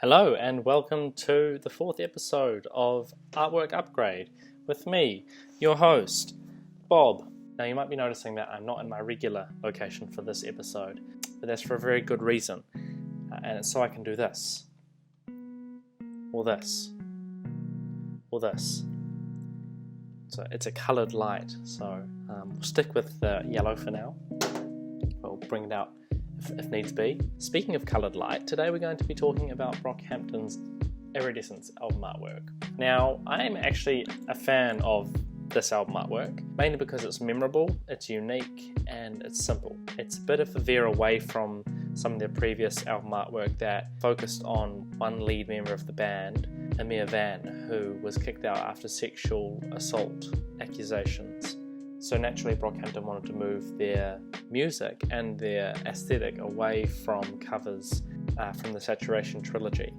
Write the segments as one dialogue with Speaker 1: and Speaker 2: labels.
Speaker 1: Hello and welcome to the 4th episode of Artwork Upgrade with me, your host, Bob. Now you might be noticing that I'm not in my regular location for this episode, but that's for a very good reason, and it's so I can do this, or this, or this. So it's a coloured light, so we'll stick with the yellow for now. We'll bring it out if needs be. Speaking of coloured light, today we're going to be talking about Brockhampton's Iridescence album artwork. Now, I'm actually a fan of this album artwork, mainly because it's memorable, it's unique, and it's simple. It's a bit of a veer away from some of their previous album artwork that focused on one lead member of the band, Amir Van, who was kicked out after sexual assault accusations. So naturally Brockhampton wanted to move their music and their aesthetic away from covers from the Saturation trilogy.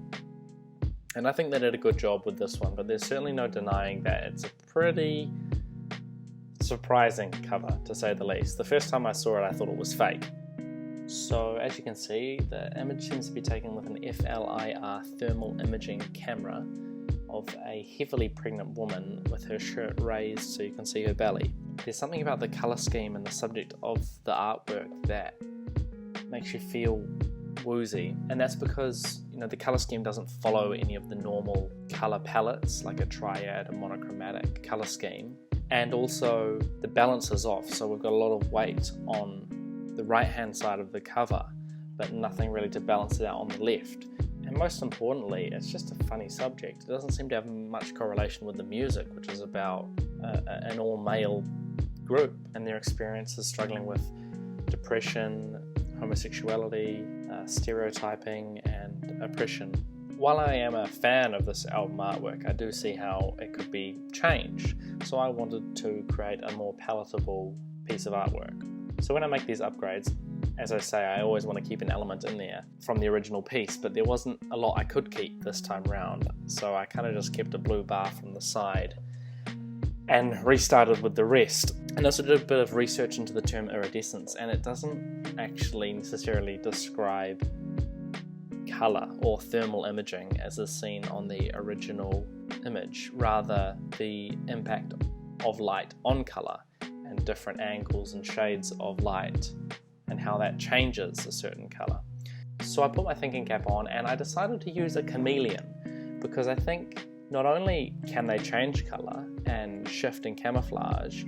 Speaker 1: And I think they did a good job with this one, but there's certainly no denying that it's a pretty surprising cover, to say the least. The first time I saw it, I thought it was fake. So as you can see, the image seems to be taken with an FLIR thermal imaging camera of a heavily pregnant woman with her shirt raised so you can see her belly. There's something about the colour scheme and the subject of the artwork that makes you feel woozy, and that's because the colour scheme doesn't follow any of the normal colour palettes like a triad, a monochromatic colour scheme, and also the balance is off, so we've got a lot of weight on the right hand side of the cover but nothing really to balance it out on the left. And most importantly, it's just a funny subject. It doesn't seem to have much correlation with the music, which is about an all-male group and their experiences struggling with depression, homosexuality, stereotyping, and oppression. While I am a fan of this album artwork, I do see how it could be changed. So I wanted to create a more palatable piece of artwork. So when I make these upgrades, as I say, I always want to keep an element in there from the original piece, but there wasn't a lot I could keep this time round, so I kind of just kept a blue bar from the side and restarted with the rest. And also did a bit of research into the term iridescence, and it doesn't actually necessarily describe colour or thermal imaging as is seen on the original image, rather the impact of light on colour and different angles and shades of light, and how that changes a certain colour. So I put my thinking cap on and I decided to use a chameleon, because I think not only can they change colour and shift in camouflage,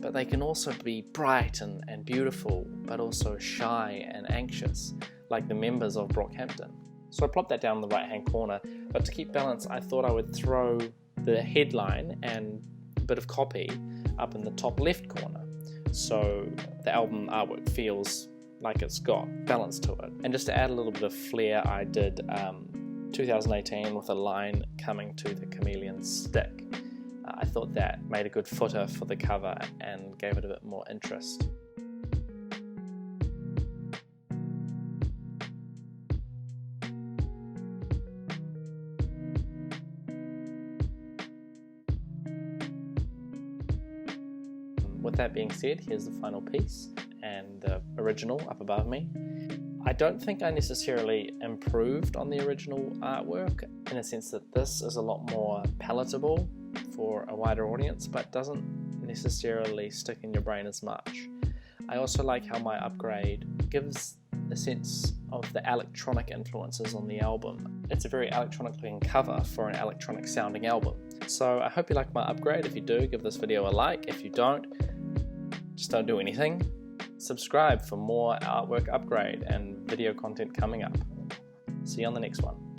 Speaker 1: but they can also be bright and beautiful, but also shy and anxious, like the members of Brockhampton. So I plopped that down in the right hand corner, but to keep balance I thought I would throw the headline and a bit of copy up in the top left corner, so the album artwork feels like it's got balance to it. And just to add a little bit of flair, I did 2018 with a line coming to the chameleon stick. I thought that made a good footer for the cover and gave it a bit more interest. With that being said, here's the final piece and the original up above me. I don't think I necessarily improved on the original artwork, in a sense that this is a lot more palatable for a wider audience, but doesn't necessarily stick in your brain as much. I also like how my upgrade gives a sense of the electronic influences on the album. It's a very electronic looking cover for an electronic sounding album. So I hope you like my upgrade. If you do, give this video a like. If you don't, just don't do anything. Subscribe for more artwork upgrade and video content coming up. See you on the next one.